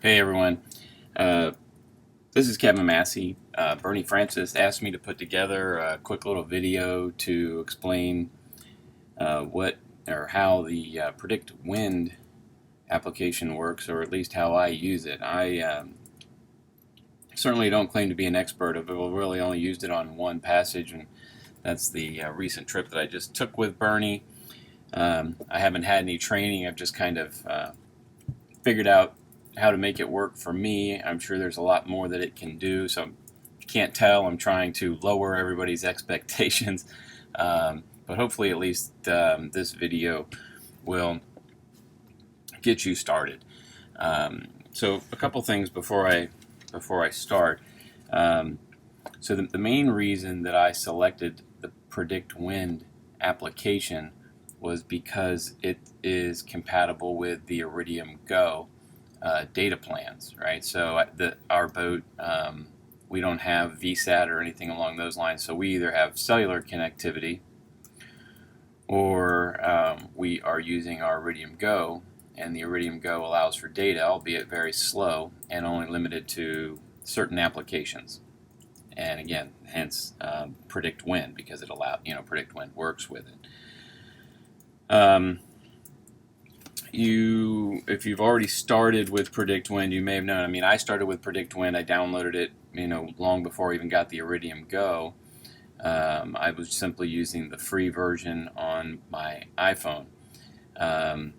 Hey everyone, uh, this is Kevin Massey. Bernie Francis asked me to put together a quick little video to explain what or how the Predict Wind application works, or at least how I use it. I certainly don't claim to be an expert. I've really only used it on one passage, and that's the recent trip that I just took with Bernie. I haven't had any training. I've just kind of figured out how to make it work for me. I'm sure there's a lot more that it can do, so if you can't tell, I'm trying to lower everybody's expectations. But hopefully at least this video will get you started. So a couple things before I start. So the main reason that I selected the Predict Wind application was because it is compatible with the Iridium Go data plans, right? So our boat, we don't have VSAT or anything along those lines, so we either have cellular connectivity or we are using our Iridium Go, and the Iridium Go allows for data, albeit very slow and only limited to certain applications. And again, hence Predict Wind, because it Predict Wind works with it. If you've already started with Predict Wind, you may have known. I mean, I started with Predict Wind. I downloaded it, long before I even got the Iridium Go. I was simply using the free version on my iPhone. And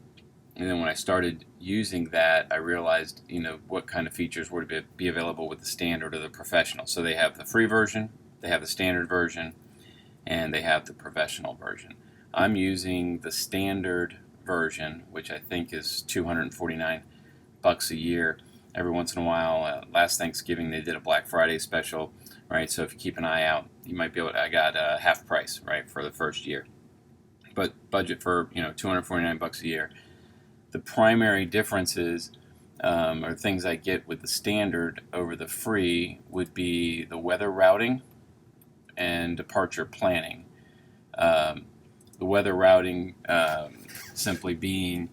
then when I started using that, I realized, what kind of features would be available with the standard or the professional. So they have the free version, they have the standard version, and they have the professional version. I'm using the standard version, which I think is $249 a year. Every once in a while, last Thanksgiving they did a Black Friday special, right? So if you keep an eye out, you might be able to, I got half price, right, for the first year. But budget for, $249 a year. The primary differences or things I get with the standard over the free would be the weather routing and departure planning. The weather routing simply being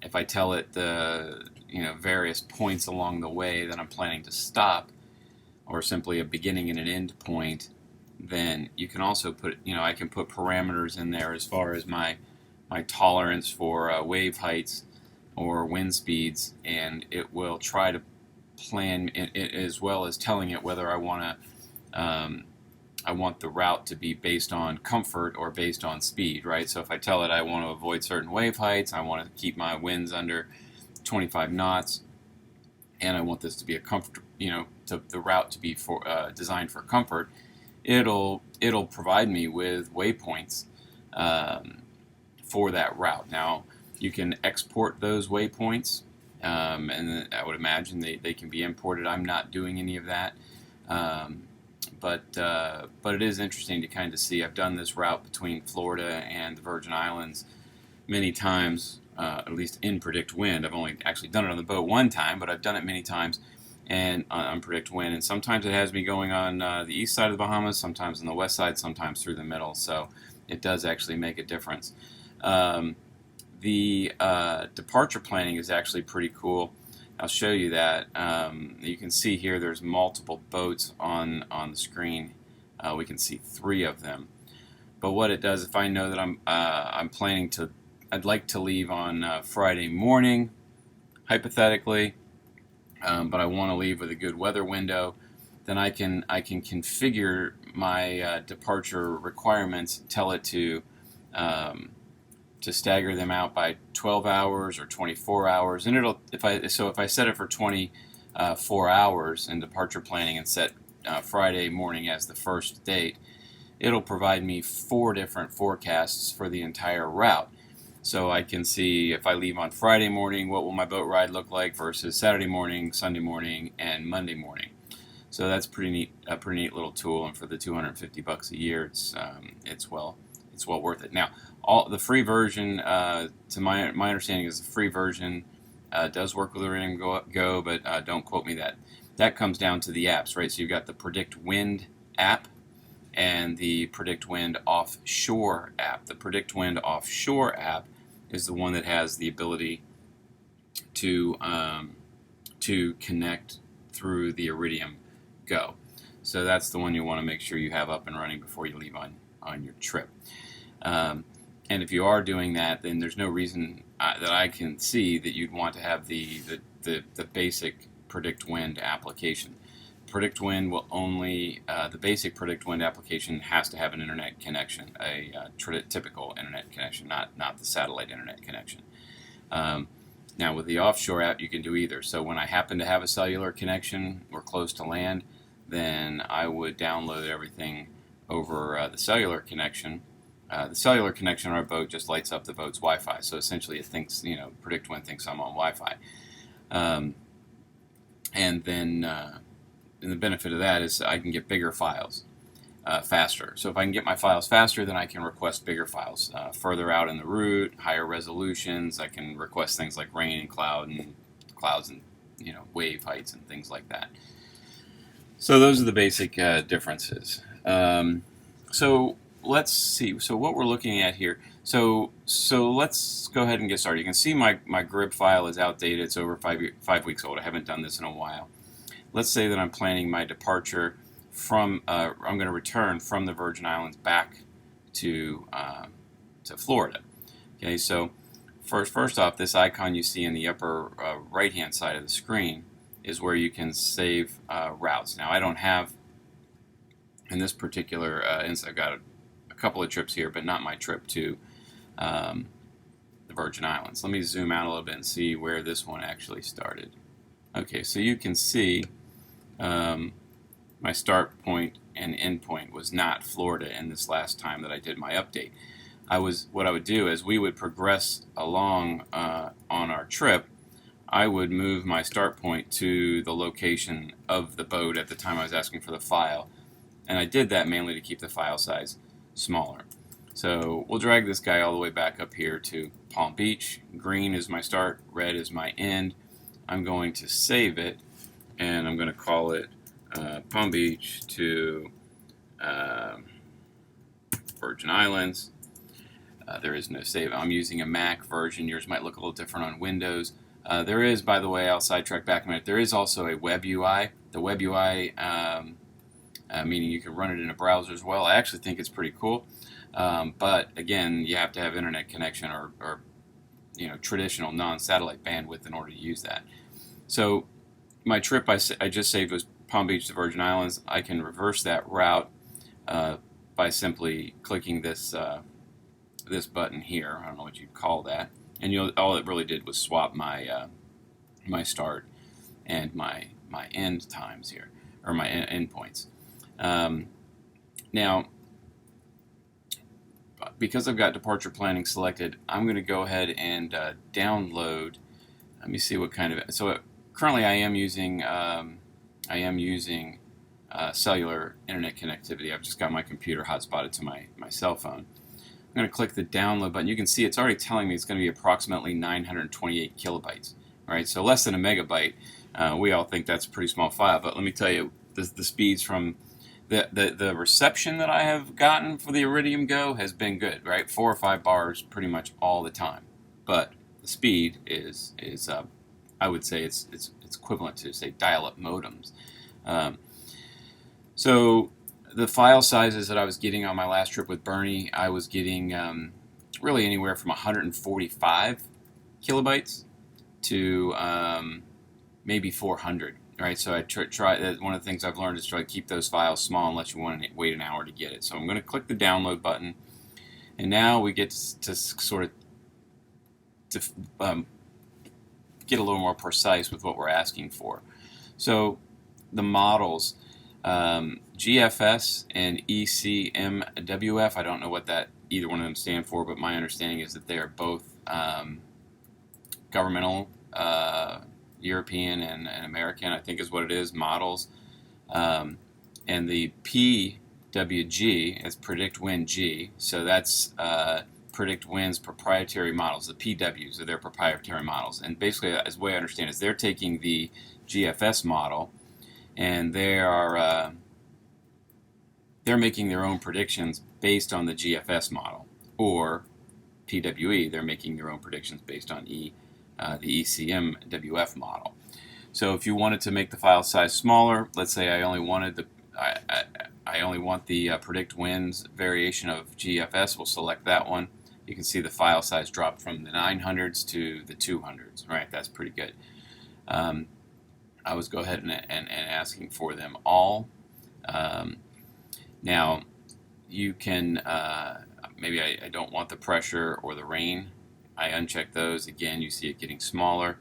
if I tell it the various points along the way that I'm planning to stop, or simply a beginning and an end point, then you can also put I can put parameters in there as far as my tolerance for wave heights or wind speeds, and it will try to plan it, as well as telling it whether I want the route to be based on comfort or based on speed, right? So if I tell it I want to avoid certain wave heights, I want to keep my winds under 25 knots, and I want this to be a comfort, the route to be designed for comfort, it'll provide me with waypoints for that route. Now, you can export those waypoints, and I would imagine they can be imported. I'm not doing any of that. But it is interesting to kind of see. I've done this route between Florida and the Virgin Islands many times, at least in Predict Wind. I've only actually done it on the boat one time, but I've done it many times and on Predict Wind. And sometimes it has me going on the east side of the Bahamas, sometimes on the west side, sometimes through the middle. So it does actually make a difference. The departure planning is actually pretty cool. I'll show you that. You can see here there's multiple boats on the screen. We can see 3 of them. But what it does, if I know that I'm planning to, I'd like to leave on Friday morning, hypothetically, but I want to leave with a good weather window, then I can configure my departure requirements, tell it to stagger them out by 12 hours or 24 hours, and if I set it for 24 hours in departure planning and set Friday morning as the first date, it'll provide me 4 different forecasts for the entire route. So I can see, if I leave on Friday morning, what will my boat ride look like versus Saturday morning, Sunday morning, and Monday morning. So that's a pretty neat little tool, and for the $250 a year, it's well worth it. Now, the free version, to my understanding, is the free version does work with Iridium Go, but don't quote me that. That comes down to the apps, right? So you've got the Predict Wind app and the Predict Wind Offshore app. The Predict Wind Offshore app is the one that has the ability to connect through the Iridium Go. So that's the one you want to make sure you have up and running before you leave on your trip. And if you are doing that, then there's no reason that I can see that you'd want to have the basic PredictWind application. PredictWind will only, the basic PredictWind application has to have an internet connection, a typical internet connection, not the satellite internet connection. Now with the offshore app you can do either. So when I happen to have a cellular connection or close to land, then I would download everything over the cellular connection. The cellular connection on our boat just lights up the boat's Wi-Fi. So essentially it thinks, PredictWind thinks I'm on Wi-Fi. And the benefit of that is I can get bigger files faster. So if I can get my files faster, then I can request bigger files further out in the route, higher resolutions. I can request things like rain and clouds and wave heights and things like that. So those are the basic differences. So let's see. So what we're looking at here. So let's go ahead and get started. You can see my GRIB file is outdated. It's over 5 weeks old. I haven't done this in a while. Let's say that I'm planning my departure from. I'm going to return from the Virgin Islands back to Florida. Okay. So first off, this icon you see in the upper right-hand side of the screen is where you can save routes. Now I don't have, in this particular instance, I've got a couple of trips here, but not my trip to the Virgin Islands. Let me zoom out a little bit and see where this one actually started. Okay, so you can see my start point and end point was not Florida in this last time that I did my update. What I would do is we would progress along on our trip. I would move my start point to the location of the boat at the time I was asking for the file, and I did that mainly to keep the file size smaller. So we'll drag this guy all the way back up here to Palm Beach. Green is my start, red is my end. I'm going to save it, and I'm going to call it Palm Beach to Virgin Islands. There is no save. I'm using a Mac version. Yours might look a little different on Windows. There is, by the way, I'll sidetrack back a minute, there is also a web UI. The web UI, meaning you can run it in a browser as well. I actually think it's pretty cool. But again, you have to have internet connection or traditional non-satellite bandwidth in order to use that. So my trip I just saved was Palm Beach to Virgin Islands. I can reverse that route by simply clicking this this button here. I don't know what you'd call that. And all it really did was swap my my start and my end times here, or my end points. Now, because I've got departure planning selected, I'm going to go ahead and download. Let me see what kind of. So currently, I am using cellular internet connectivity. I've just got my computer hotspotted to my cell phone. I'm going to click the download button. You can see it's already telling me it's going to be approximately 928 kilobytes. All right, so less than a megabyte. We all think that's a pretty small file, but let me tell you, the speeds from the reception that I have gotten for the Iridium Go has been good, right? 4 or 5 bars pretty much all the time. But the speed is I would say it's equivalent to, say, dial-up modems. So the file sizes that I was getting on my last trip with Bernie, I was getting really anywhere from 145 kilobytes to maybe 400. Right, so I try. One of the things I've learned is try to keep those files small unless you want to wait an hour to get it. So I'm going to click the download button, and now we get to sort of get a little more precise with what we're asking for. So the models, GFS and ECMWF, I don't know what that either one of them stand for, but my understanding is that they are both governmental, European and American, I think is what it is, models. And the PWG is PredictWind G, so that's PredictWind's proprietary models. The PWs are their proprietary models. And basically, as the way I understand it, is they're taking the GFS model and they're making their own predictions based on the GFS model. Or PWE, they're making their own predictions based on the ECMWF model. So if you wanted to make the file size smaller, let's say I only want the predict winds variation of GFS, we'll select that one. You can see the file size drop from the 900s to the 200s. Right, that's pretty good. I was go ahead and asking for them all. Now you can maybe I don't want the pressure or the rain. I uncheck those. Again, you see it getting smaller.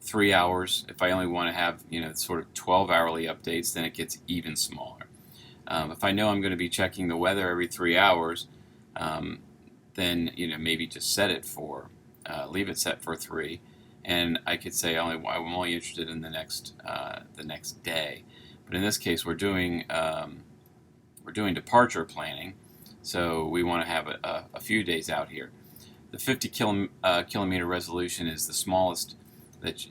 3 hours. If I only want to have sort of 12 hourly updates, then it gets even smaller. If I know I'm going to be checking the weather every 3 hours, then maybe just set it for leave it set for 3, and I could say I'm only interested in the next day. But in this case, we're doing departure planning, so we want to have a few days out here. The 50 kilometer resolution is the smallest that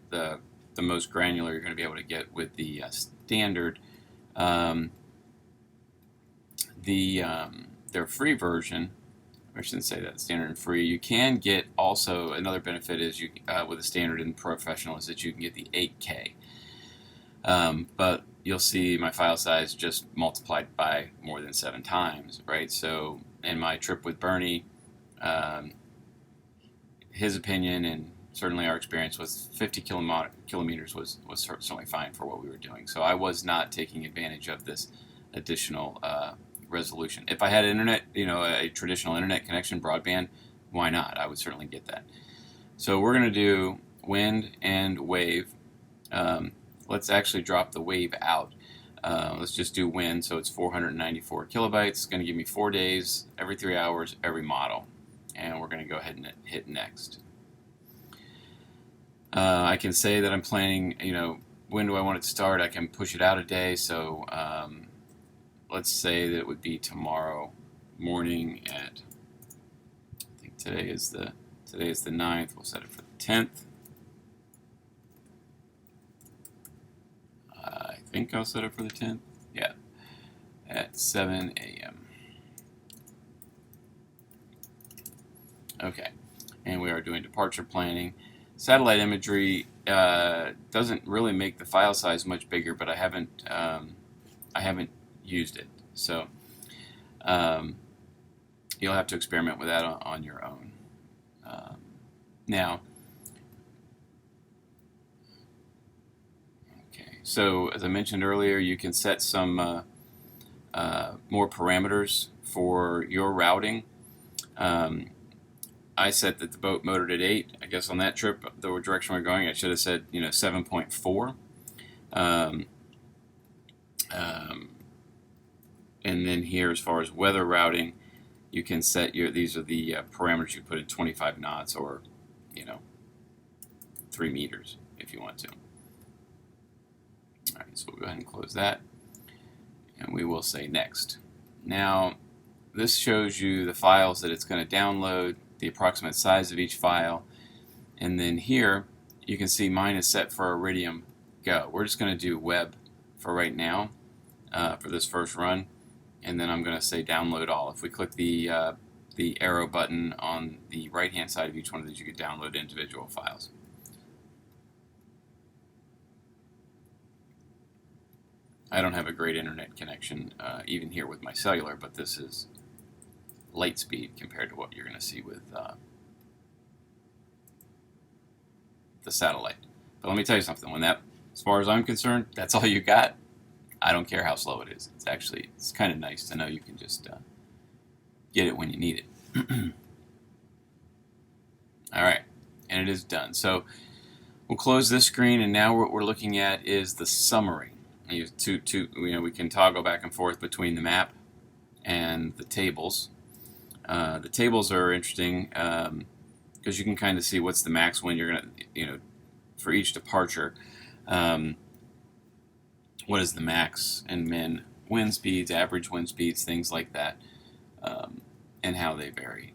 the most granular you're going to be able to get with the standard. Their free version, I shouldn't say that, standard and free. You can get also another benefit is with the standard and professional is that you can get the 8K. But you'll see my file size just multiplied by more than 7 times, right? So in my trip with Bernie, his opinion and certainly our experience was 50 kilometers was certainly fine for what we were doing. So I was not taking advantage of this additional resolution. If I had internet, a traditional internet connection, broadband, why not? I would certainly get that. So we're going to do wind and wave. Let's actually drop the wave out. Let's just do wind, so it's 494 kilobytes. It's going to give me 4 days, every 3 hours, every model. And we're going to go ahead and hit next. I can say that I'm planning, when do I want it to start? I can push it out a day, so let's say that it would be tomorrow morning at, I think today is the 9th. We'll set it for the 10th. I think I'll set it for the 10th. Yeah, at 7 a.m. Okay, and we are doing departure planning. Satellite imagery doesn't really make the file size much bigger, but I haven't used it, so you'll have to experiment with that on your own. Now, okay, so as I mentioned earlier, you can set some more parameters for your routing. I set that the boat motored at 8. I guess on that trip, the direction we're going, I should have said 7.4. And then here, as far as weather routing, you can set these are the parameters you put in 25 knots or 3 meters if you want to. All right, so we'll go ahead and close that, and we will say next. Now, this shows you the files that it's going to download, the approximate size of each file, and then here you can see mine is set for Iridium Go. We're just going to do web for right now for this first run, and then I'm going to say download all. If we click the arrow button on the right hand side of each one of these, you could download individual files. I don't have a great internet connection even here with my cellular, but this is light speed compared to what you're going to see with the satellite. But let me tell you something, as far as I'm concerned, that's all you got. I don't care how slow it is. It's kind of nice to know you can just get it when you need it. All right, and it is done. So we'll close this screen, and now what we're looking at is the summary. We can toggle back and forth between the map and the tables. The tables are interesting because you can kind of see what's the max wind you're going to, for each departure. What is the max and min wind speeds, average wind speeds, things like that, and how they vary.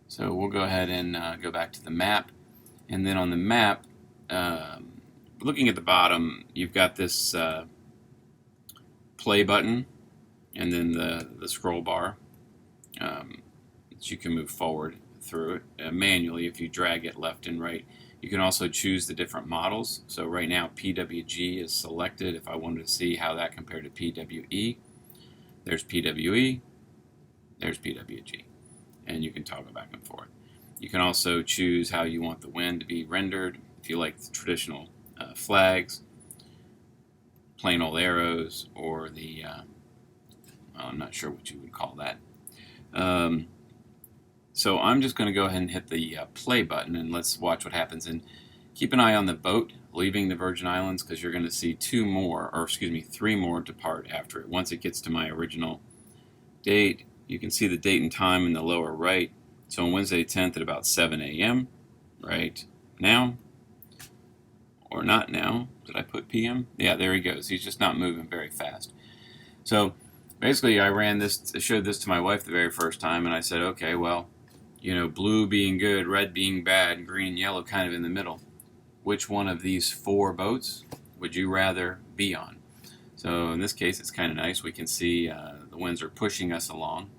So we'll go ahead and go back to the map, and then on the map, looking at the bottom, you've got this play button, and then the scroll bar that you can move forward through it manually if you drag it left and right. You can also choose the different models. So right now PWG is selected. If I wanted to see how that compared to PWE, there's PWE, there's PWG, and you can toggle back and forth. You can also choose how you want the wind to be rendered. If you like the traditional flags, plain old arrows, or the well, I'm not sure what you would call that. So I'm just going to go ahead and hit the play button, and let's watch what happens. And keep an eye on the boat leaving the Virgin Islands, because you're going to see three more depart after it. Once it gets to my original date, you can see the date and time in the lower right. So on Wednesday 10th at about 7 a.m. right now, or not now. Did I put p.m.? Yeah, there he goes. He's just not moving very fast. So basically I showed this to my wife the very first time, and I said, okay, well, blue being good, red being bad, green and yellow kind of in the middle. Which one of these 4 boats would you rather be on? So in this case, it's kind of nice. We can see the winds are pushing us along.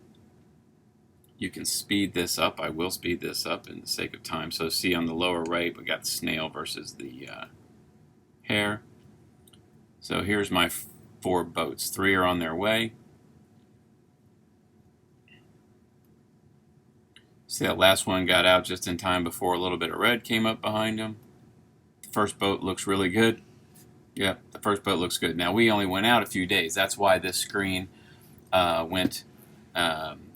You can speed this up. I will speed this up in the sake of time. So see on the lower right, we got the snail versus the hare. So here's my 4 boats. 3 are on their way. See, that last one got out just in time before a little bit of red came up behind him. The first boat looks really good. Yep, the first boat looks good. Now, we only went out a few days. That's why this screen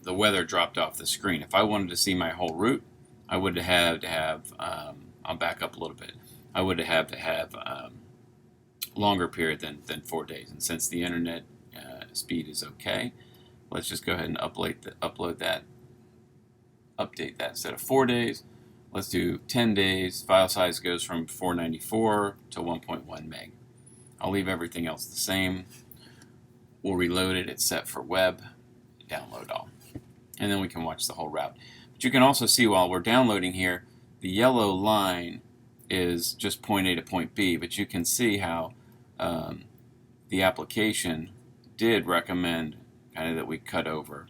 the weather dropped off the screen. If I wanted to see my whole route, I would have to have, I'll back up a little bit. I would have to have longer period than 4 days. And since the internet speed is okay, let's just go ahead and update that instead of 4 days. Let's do 10 days. File size goes from 494 to 1.1 meg. I'll leave everything else the same. We'll reload it. It's set for web. Download all. And then we can watch the whole route. But you can also see while we're downloading here, the yellow line is just point A to point B. But you can see how the application did recommend kind of that we cut over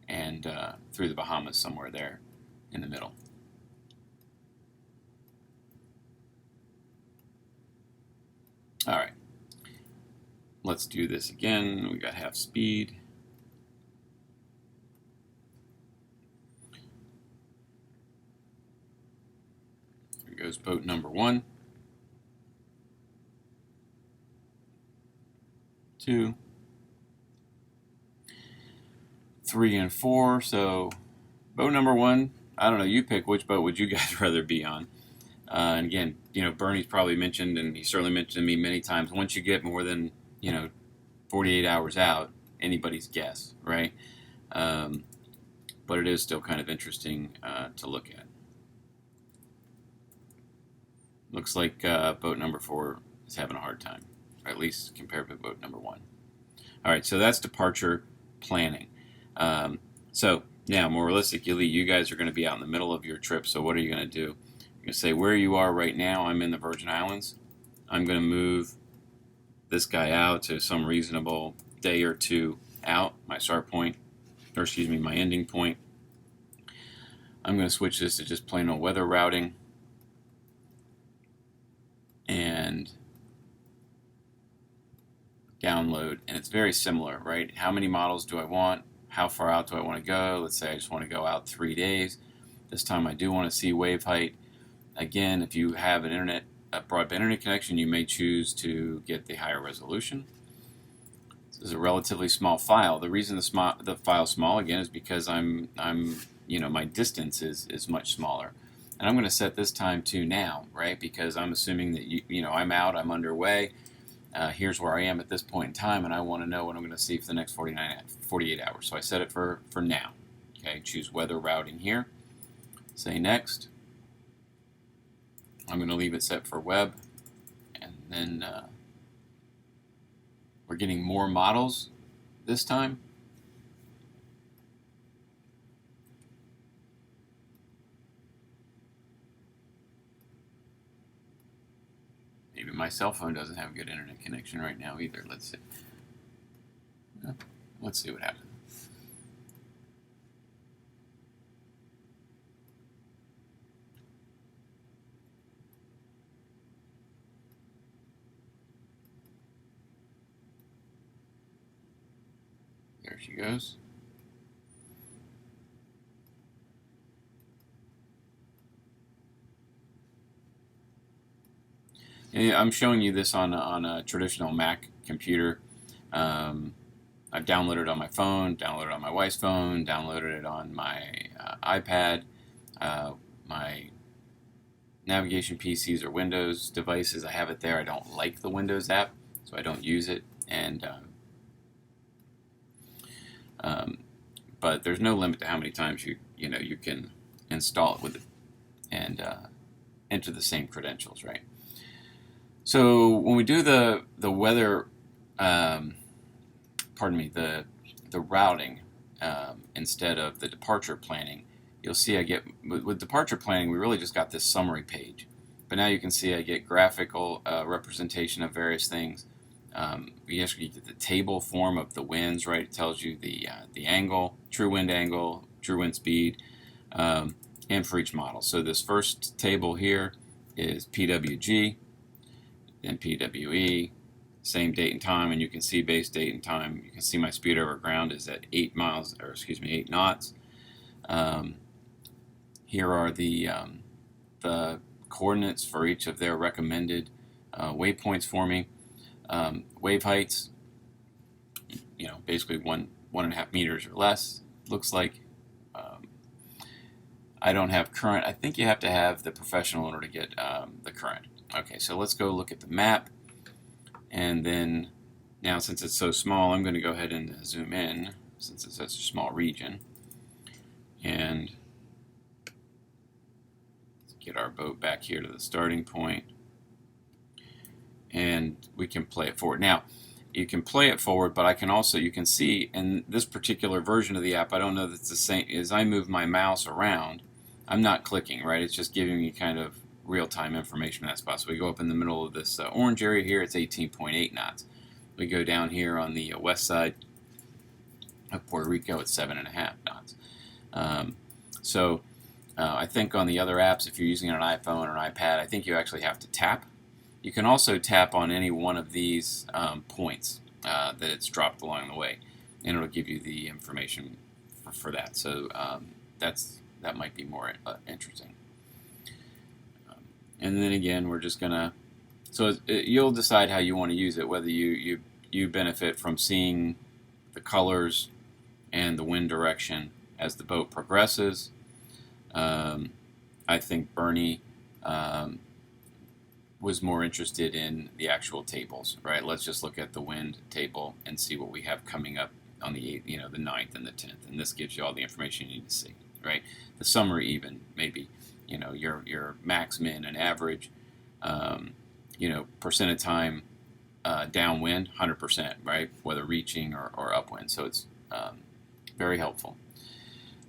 and through the Bahamas somewhere there in the middle. All right, let's do this again. We got half speed. Here goes boat number 1, 2, 3, and 4. So boat number 1, I don't know, you pick which boat would you guys rather be on. And again, Bernie's probably mentioned, and he certainly mentioned to me many times, once you get more than 48 hours out, anybody's guess, right? But it is still kind of interesting to look at. Looks like boat number 4 is having a hard time, or at least compared to boat number 1. All right, so that's departure planning. So now, more realistically, you guys are going to be out in the middle of your trip, so what are you going to do? You're going to say, where you are right now, I'm in the Virgin Islands. I'm going to move this guy out to some reasonable day or 2 out, my start point, or excuse me, my ending point. I'm going to switch this to just plain old weather routing. And download, and it's very similar, right? How many models do I want? How far out do I want to go? Let's say I just want to go out 3 days. This time I do want to see wave height. Again, if you have a broadband internet connection, you may choose to get the higher resolution. This is a relatively small file. The reason the file is small, again, is because my distance is much smaller. And I'm going to set this time to now, right? Because I'm assuming that I'm out, I'm underway. Here's where I am at this point in time, and I want to know what I'm going to see for the next 48 hours. So I set it for now. Okay, choose weather routing here. Say next. I'm going to leave it set for web, and then we're getting more models this time. Maybe my cell phone doesn't have a good internet connection right now either. Let's see. Let's see what happens. There she goes. And I'm showing you this on a traditional Mac computer. I've downloaded it on my phone, downloaded it on my wife's phone, downloaded it on my iPad. My navigation PCs or Windows devices, I have it there. I don't like the Windows app, so I don't use it. And but there's no limit to how many times you can install it with it and enter the same credentials, right? So when we do the weather, pardon me, the routing instead of the departure planning, you'll see I get with departure planning we really just got this summary page, but now you can see I get graphical representation of various things. We actually get the table form of the winds, right? It tells you the angle, true wind angle, true wind speed, and for each model. So this first table here is PWG, then PWE, same date and time, and you can see base date and time. You can see my speed over ground is at 8 knots. Here are the coordinates for each of their recommended waypoints for me. Wave heights, basically 1.5 meters or less, looks like. I don't have current. I think you have to have the professional in order to get the current. Okay, so let's go look at the map. And then, now since it's so small, I'm going to go ahead and zoom in, since it's such a small region. And let's get our boat back here to the starting point. And we can play it forward. Now, you can play it forward, but I can also, you can see in this particular version of the app, I don't know that it's the same, as I move my mouse around, I'm not clicking, right? It's just giving me kind of real-time information in that spot. So we go up in the middle of this orange area here, it's 18.8 knots. We go down here on the west side of Puerto Rico, it's 7.5 knots. I think on the other apps, if you're using an iPhone or an iPad, I think you actually have to tap. You can also tap on any one of these points that it's dropped along the way, and it'll give you the information for that. So that might be more interesting. And then again, we're just gonna. So you'll decide how you want to use it. Whether you benefit from seeing the colors and the wind direction as the boat progresses. I think Bernie was more interested in the actual tables, right? Let's just look at the wind table and see what we have coming up on the 8th, the 9th and the 10th, and this gives you all the information you need to see, right? The summary even maybe, your max, min, and average, percent of time downwind, 100%, right? Whether reaching or upwind, so it's very helpful.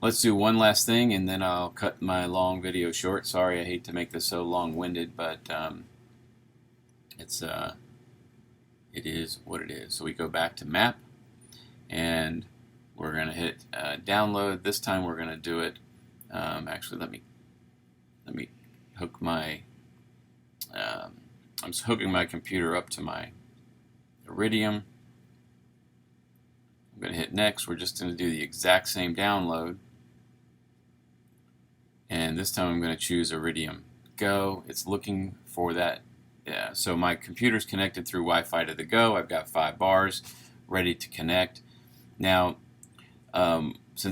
Let's do one last thing, and then I'll cut my long video short. Sorry, I hate to make this so long-winded, but it is what it is. So we go back to map, and we're going to hit download. This time we're going to do it. Actually, let me hook my. I'm hooking my computer up to my Iridium. I'm going to hit next. We're just going to do the exact same download. And this time I'm going to choose Iridium Go. It's looking for that. Yeah, so my computer's connected through Wi-Fi to the Go. I've got 5 bars ready to connect. Now, so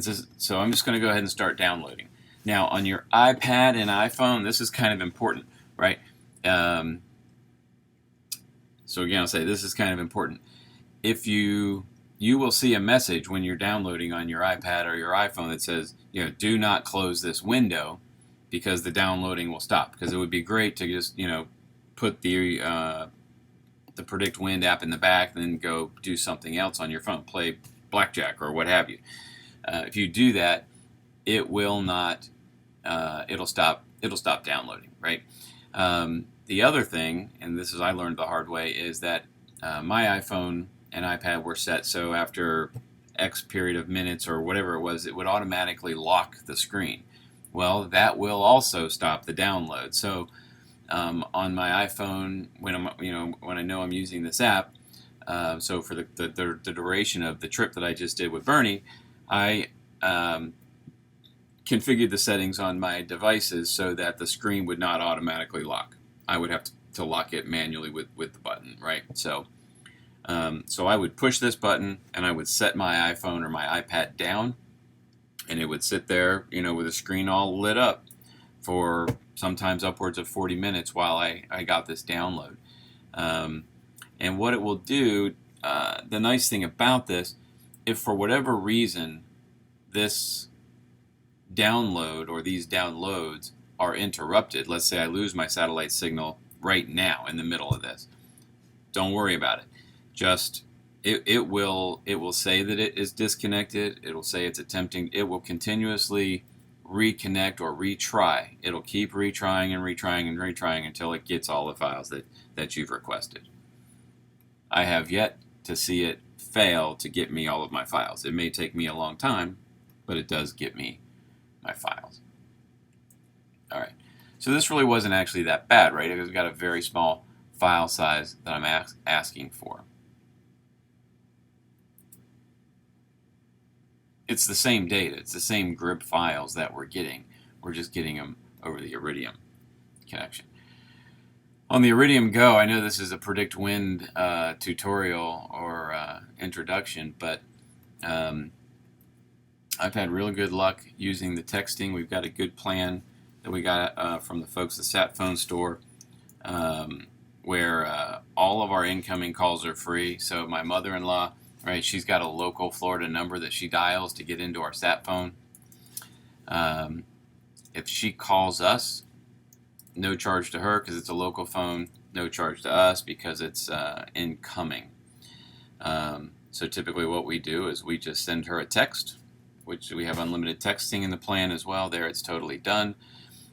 I'm just going to go ahead and start downloading. Now, on your iPad and iPhone, this is kind of important, right? So again, I'll say this is kind of important. If you will see a message when you're downloading on your iPad or your iPhone that says, do not close this window because the downloading will stop. Because it would be great to just, put the Predict Wind app in the back, then go do something else on your phone, play blackjack or what have you. If you do that, it will not. It'll stop downloading, right? The other thing, and this is I learned the hard way, is that my iPhone and iPad were set so after X period of minutes or whatever it was, it would automatically lock the screen. Well, that will also stop the download. So on my iPhone, when I know I'm using this app, So for the duration of the trip that I just did with Bernie, I configured the settings on my devices so that the screen would not automatically lock. I would have to lock it manually with the button, right? So I would push this button and I would set my iPhone or my iPad down, and it would sit there, with the screen all lit up for sometimes upwards of 40 minutes while I got this download. And what it will do, the nice thing about this, if for whatever reason this download or these downloads are interrupted, let's say I lose my satellite signal right now in the middle of this, don't worry about it. Just it will say that it is disconnected. It'll say it's attempting. It will continuously reconnect or retry. It'll keep retrying and retrying and retrying until it gets all the files that you've requested. I have yet to see it fail to get me all of my files. It may take me a long time, but it does get me my files. All right. So this really wasn't actually that bad, right? It's got a very small file size that I'm asking for. It's the same data. It's the same GRIB files that we're getting. We're just getting them over the Iridium connection. On the Iridium Go, I know this is a PredictWind tutorial or introduction, but I've had real good luck using the texting. We've got a good plan that we got from the folks at SatPhone Store, where all of our incoming calls are free. So my mother-in-law, right, she's got a local Florida number that she dials to get into our sat phone. If she calls us, no charge to her because it's a local phone, no charge to us because it's incoming. So typically what we do is we just send her a text, which we have unlimited texting in the plan as well. There it's totally done.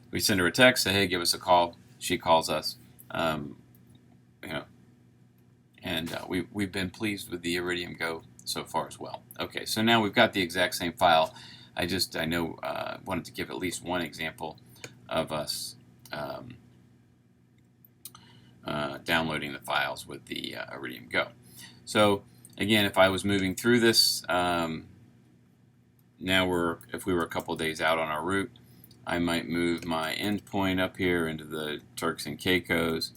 We send her a text, say, hey, give us a call. She calls us. We've been pleased with the Iridium Go so far as well. Okay, so now we've got the exact same file. I wanted to give at least one example of us downloading the files with the Iridium Go. So again, if I was moving through this, if we were a couple of days out on our route, I might move my endpoint up here into the Turks and Caicos,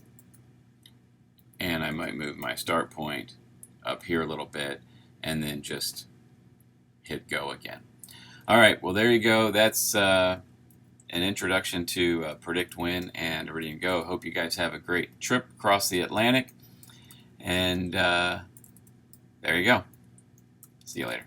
and I might move my start point up here a little bit, and then just hit go again. All right, well there you go. That's an introduction to PredictWind and Iridium Go. Hope you guys have a great trip across the Atlantic, and there you go. See you later.